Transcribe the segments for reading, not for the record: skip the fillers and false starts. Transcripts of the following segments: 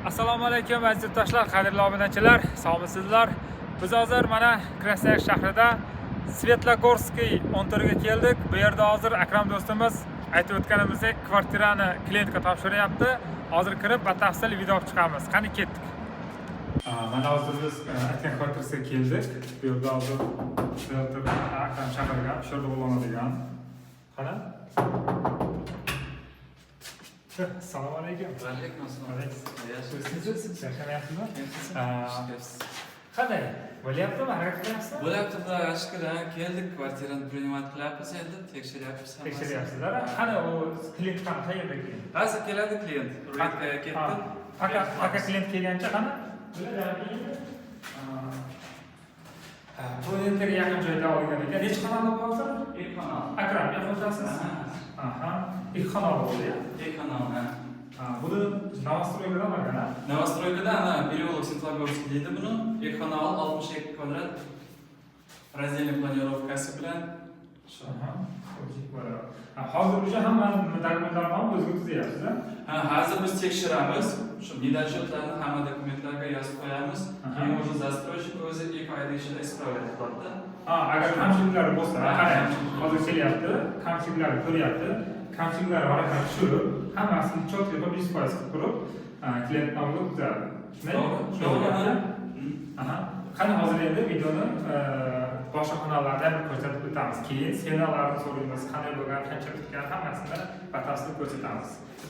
Assalomu alaykum aziz yurtdoshlar, qadrli obunachilar, sog'misizlar. Biz hozir mana Krasnoyarsk shahrida Svetlogorskiy 14 ga keldik. Bu yerda hozir Akram do'stimiz aytib o'tganimizdek kvartirani klientga topshiryapti. Hozir kirib batafsil video olib chiqamiz. Qani ketdik. Mana hozir biz aytgan kvartirasiga keldik. Bu yerda hozir realtor Akram chaqirgan, shu yerda bo'ladigan. Qani? Assalomu alaykum. Alaykum assalom. Yaxshimisiz? Yaxshimisizmi? Qanday? Bo'lyaptimi? Harakat qilyapsizmi? Bo'lyapti-da, shukr, keldik, kvartirani primat qilyapmiz endi, tekshiryapmiz. Tekshiryapsizlar. Qani u klient qayerda klient? Hozir keladi klient. Ro'yxatga ketdi. Faqat klient kelgancha qani? To'yinterga yaqin joyda olgan ekan. Necha xonali bu hozir? 2 xonali. Akram, yo'qotasiz? Aha. 2 xonali bo'ldi-ya? 2 xonali, ha. Buni Novostroykadan olgan, ha? Novostroykadan, ana, Переулок Светлогорский deydi buni. 2 xonali 62 kvadrat. Раздельный планировкасы bilan. Hozir o'sha hammani dokumentlarni o'zingizga tuzyapsiz-a? Ha, hozir biz tekshiramiz. Shu недочетlarni hamma dokumentlarga yozib qo'yamiz. Keyin o'zi застройщик o'zi 2 oyda ichida ispravlat qiladi. Agar kamchiliklar bo'lsa, qarang, hozir kelyapti, kamchiliklarni ko'ryapti. Kamchiliklar varaqaga tushirib, hammasini chotga 100% qilib turib, klient nomiga tuzadi. To'g'ri. Aha. Qani hozir endi videoni boshqa kanallardan ko'rsatib o'tamiz. Keyin ssenariylarni so'raymiz, qanday bo'lgan, qancha bitgan, hammasini batafsil ko'rsatamiz.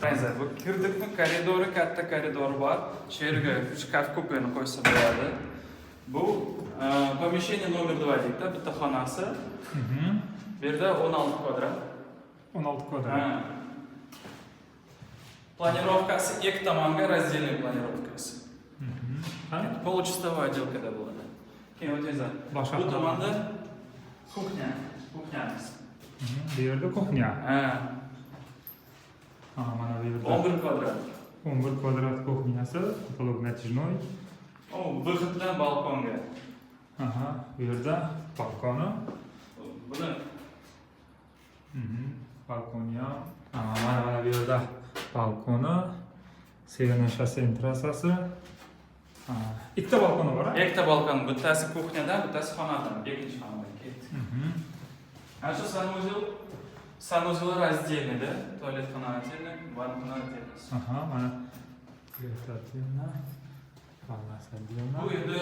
Ayza, bu kirdikmi, koridori, katta koridor bor. Shu yerga shkaf kupeni qo'ysa bo'ladi. Bu помещение номер 2 deydi, bitta xonasi. Bu yerda 16 kvadrat. 16 kvadrat. Планировкасы ikki tomonga раздельный планировкасы. Получастовая отделкада bo'ladi. Keyin o'tayza. Bu tomonda kuxnyamiz. Bu yerda kuxnya. Mana bu yerda 11 kvadrat. 11 kvadrat kuxnyasi, потолок натяжной. Выход bilan balkonga. Bu yerda balkoni. Buni balkonga. Mana bu yerda balkoni. Severna shosseyn trassasi. Ikkita balkoni bor-a? Ikkita balkon, bittasi kuxnyadan, bittasi xonadan, ikkinchi xonadan ketdi. Ana shu санузел раздельный, да? Туалет-xona отдельно, ванна отдельно. Mana tualet отдельно, vannasi отдельно. Bu endi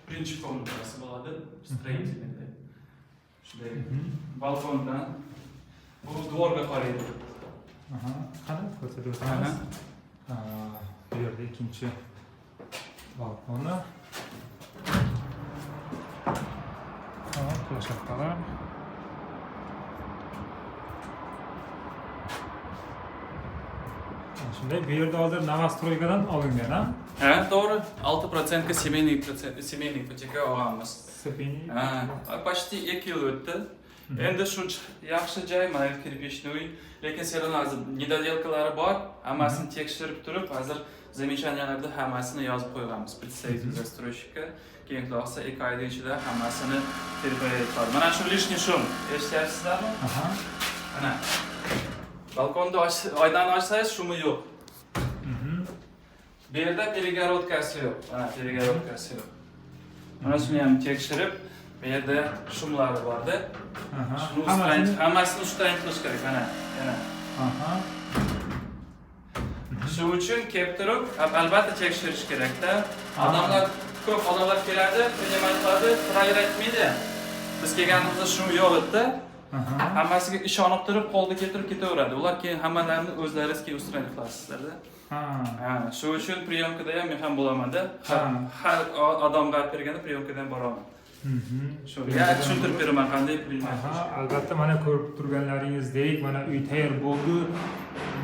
birinchi komnatasi bo'ladi, строительный. Shunday balkondan bu dvorga qaraydi. Qani ko'rsatib o'tamiz. Bu yerda ikkinchi balkoni. Plashakkalar. Shunday, bu yerda hozir Novostroykadan olingan, ha? Ha, to'g'ri. 6% семейный ipoteka olganmiz. Почти 2 yil o'tdi. Endi shuncha yaxshi joy, mana kirpishli uy, lekin sening hozir недоделкалari bor. Hammasini tekshirib turib, hozir замечанияларni hammasini yozib qo'yganmiz. Представитель застройщика keyin qilsa 2 oyda ichida hammasini terpaytiradi. Mana shu lishniy shum, eshityapsizlarmi? Mana balkonda oydan ochsangiz shumi yo'q. Bu yerda перегородкасы yo'q. Mana перегородкасы yo'q. Mana shuni ham tekshirib, bu yerda shumlari bor-da. Hammasini ustran qilish kerak, mana. Shu uchun kelib turib, albatta tekshirish kerak-da. Ko'p odamlar keladi, nima qiladi, проверяйтmaydi. Biz kelganimizda shumi yo'q edi. Hammasiga ishonib turib, qo'lda keltirib ketaveradi. Ular keyin hammalarini o'zlaringiz keyin ustran qilasizlar-da. Shu uchun priyomkada ham men ham bo'laman-da. Har odamga berganda priyomkadan boraman. Shunga tushuntirib beraman qanday bilmayman. Albatta mana ko'rib turganlaringizdek, mana uy tayyor bo'ldi.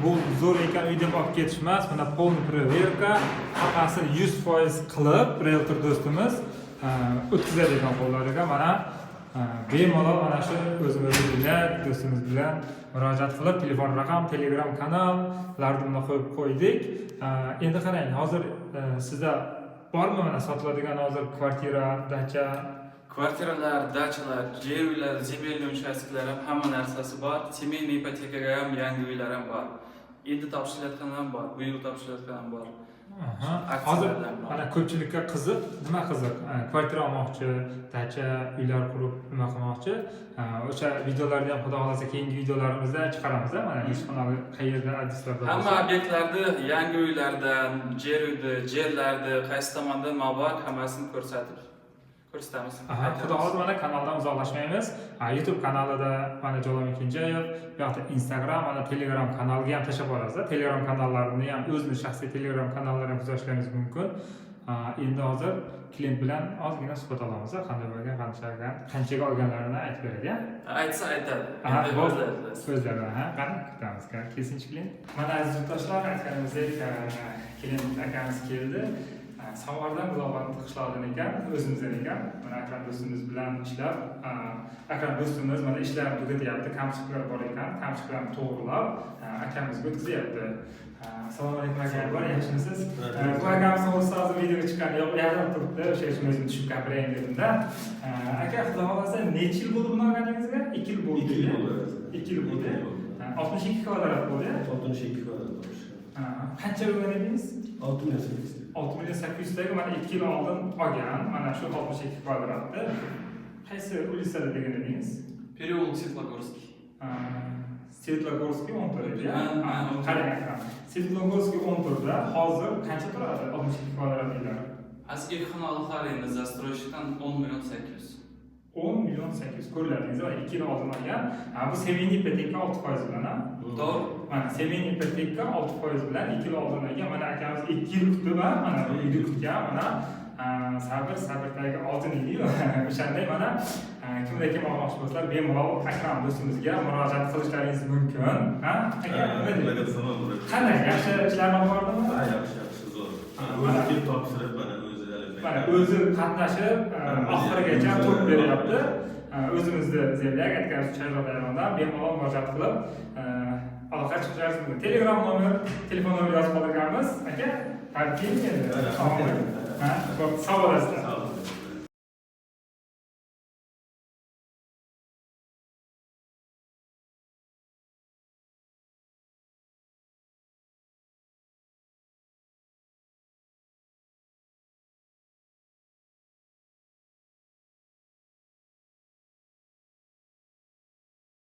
Bu zo'r ekan uy deb olib ketish emas, mana полный проверка, hammasi 100% qilib realtor do'stimiz o'tkazadi ekan qo'llariga. Mana bemalol mana shu o'zimiz bilan, do'stimiz bilan murojaat qilib, telefon raqam, Telegram kanallarni qo'yib qo'ydik. Endi qarang, hozir sizda bormi mana sotiladigan hozir kvartira, dacha? Kvartiralar, dachalar, yer uylar, земельный участокlar ham hamma narsasi bor. Семейный ipotekaga ham yangi uylar ham bor. endi topshirilayotgan ham bor, bu yil topshirilayotgan ham bor. Hozir mana ko'pchilikka qiziq, nima qiziq? Kvartira olmoqchi, dacha uylar qurib nima qilmoqchi. O'sha videolarni ham xudo xolasa keyingi videolarimizda chiqaramiz. Mana ish xonasi qayerda, adreslarda. Hamma obyektlarni, yangi uylardan, yerlarni, qaysi tomondan mablag' hammasini ko'rsatamiz. Xudo xolasa mana kanaldan uzoqlashmaymiz. YouTube kanalida mana Jalol Kenjayev, bu yoqda Instagram, mana Telegram kanaliga ham tashlab boramiz. Telegram kanallarini ham o'zining shaxsiy Telegram kanallariga kuzatishlarimiz mumkin. Endi hozir klient bilan ozgina suhbat olamiz. Qanday bo'lgan, qanchaga olganlarini aytib beradi. Aytsa aytadi. So'zlarni qani kutamiz. Kelsinchi klient. Mana aziz yurtdoshlar, aytganimizdek klient akamiz keldi. Samardan Buloqband qishlog'idan ekan, o'zimizdan ekan. Mana Akram do'stimiz bilan ishlab, Akram do'stimiz mana ishlarini tugatyapti, kamchiliklar bor ekan, kamchiliklarni to'g'rilab, akamizga o'tkazyapti. Assalomu alaykum aka, yaxshimisiz? Bu akamiz to'g'risida hozir videoga chiqqani yo'q, yaxshi turibdi, o'sha uchun o'zim tushib gapirayin dedim-da. Aka, xudo xolasa necha yil bo'ldi buni olganingizga? 2 yil bo'ldi. 2 yil bo'ldi. 62 kvadrat bo'ldi. 62 kvadrat bo'ldi. Qancha bo'lgan edingiz? 6800. 6800 dagi mana 2 yil oldin olgan, mana shu 62 kvadratni. Qaysi ulisada degan edingiz? Переулок Светлогорский. Svetlogorskiy 14 qarang aka. Svetlogorskiy 14 da hozir qancha turadi 62 kvadrat uylar? Eski xonalar endi застройщикdan 10 million 800. 10 million 800 ko'rladingiz va 2 yil oldin olgan. Bu semeyni ipoteka 6% bilan, To'g'ri. Mana semeyni ipoteka 6% bilan 2 yil oldin olgan. Mana akamiz 2 yil kutdi va mana bu uyni kutgan. Mana sabrdagi oltin edi. O'shanday mana kimda kim olmoqchi bo'lsalar bemalol Akram do'stimizga murojaat qilishlaringiz mumkin. Ha? Qanday? Yaxshi ishlarni bordimi? Yaxshi, zo'r. O'zi kelib topshirib, mana o'zi qatnashib, oxirigacha turib beryapti. O'zimizni Zebyak aytgan Chayroq rayonidan bemalol murojaat qilib, aloqa chiqishingiz mumkin. Telegram nomer, telefon nomeri yozib qoldirganmiz. Aka, tartib endi. Ha, sog' bo'lasizlar.